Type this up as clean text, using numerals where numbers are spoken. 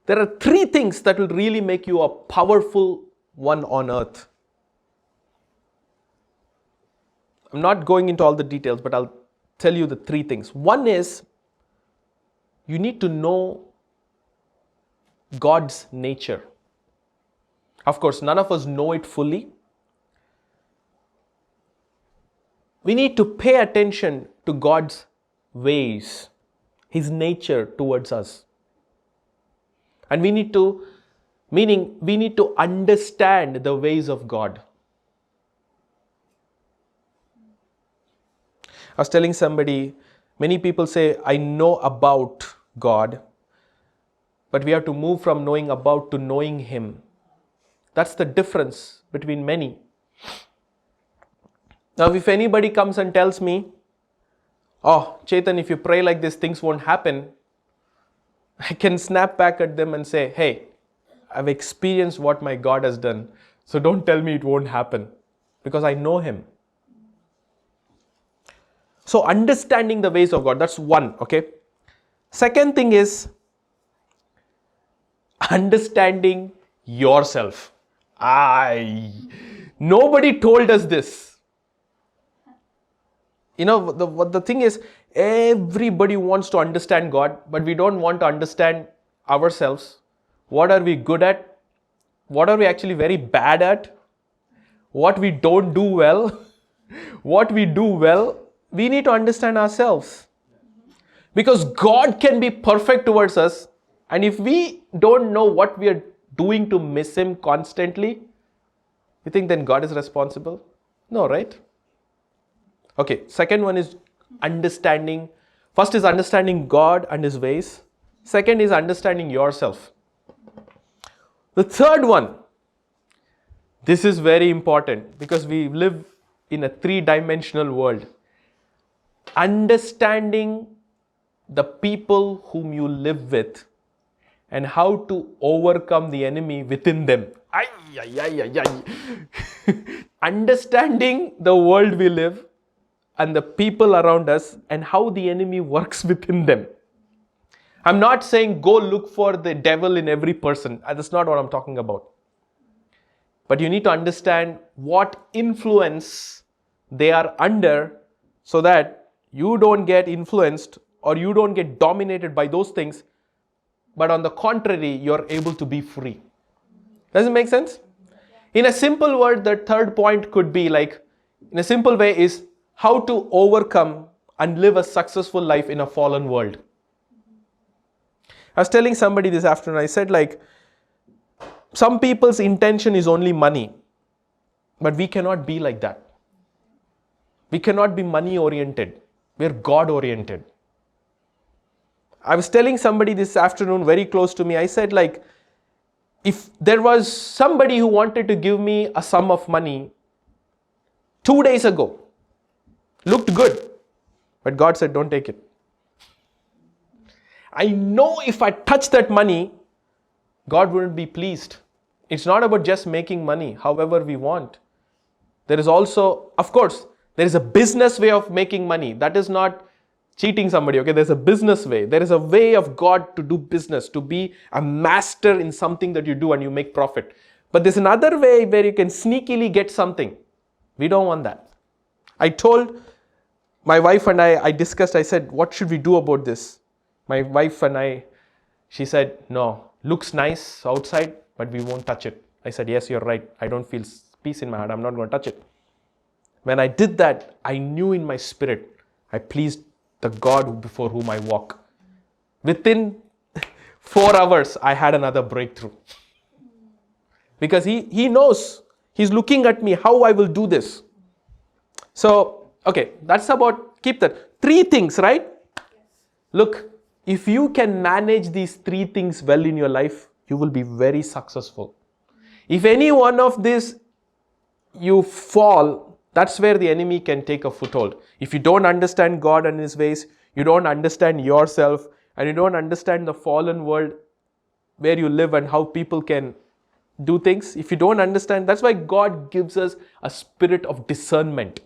There are three things that will really make you a powerful one on earth. I'm not going into all the details, but I'll tell you the three things. One is, you need to know God's nature. Of course, none of us know it fully. We need to pay attention to God's ways, His nature towards us. And we need to understand the ways of God. I was telling somebody, many people say, I know about God, but we have to move from knowing about to knowing Him. That's the difference between many. Now, if anybody comes and tells me, oh, Chetan, if you pray like this, things won't happen, I can snap back at them and say, hey, I've experienced what my God has done, so don't tell me it won't happen, because I know Him. So understanding the ways of God, that's one, okay? Second thing is understanding yourself. Nobody told us this. You know, the thing is, everybody wants to understand God, but we don't want to understand ourselves. What are we good at? What are we actually very bad at? What we don't do well? What we do well? We need to understand ourselves. Because God can be perfect towards us, and if we don't know what we are doing to miss Him constantly, you think then God is responsible? No, right? Okay, second one is understanding. First is understanding God and His ways. Second is understanding yourself. The third one, this is very important because we live in a three-dimensional world. Understanding the people whom you live with and how to overcome the enemy within them. Understanding the world we live and the people around us and how the enemy works within them. I'm not saying go look for the devil in every person. That's not what I'm talking about. But you need to understand what influence they are under so that you don't get influenced or you don't get dominated by those things. But on the contrary, you're able to be free. Does it make sense? In a simple word, the third point could be like, in a simple way, is how to overcome and live a successful life in a fallen world. I was telling somebody this afternoon, I said like, some people's intention is only money, but we cannot be like that. We cannot be money oriented. We're God oriented. I was telling somebody this afternoon, very close to me, I said like, if there was somebody who wanted to give me a sum of money 2 days ago, looked good, but God said, don't take it. I know if I touch that money, God wouldn't be pleased. It's not about just making money however we want. There is also, of course, there is a business way of making money. That is not cheating somebody, okay? There's a business way. There is a way of God to do business, to be a master in something that you do and you make profit. But there's another way where you can sneakily get something. We don't want that. I told my wife and I discussed, I said, what should we do about this? My wife and I, she said, no, looks nice outside, but we won't touch it. I said, yes, you're right. I don't feel peace in my heart. I'm not going to touch it. When I did that, I knew in my spirit, I pleased the God before whom I walk. Within 4 hours, I had another breakthrough. Because he knows, He's looking at me, how I will do this. So, okay, that's about, keep that. 3 things, right? Look, if you can manage these 3 things well in your life, you will be very successful. If any one of these you fall, that's where the enemy can take a foothold. If you don't understand God and His ways, you don't understand yourself, and you don't understand the fallen world where you live and how people can do things. If you don't understand, that's why God gives us a spirit of discernment.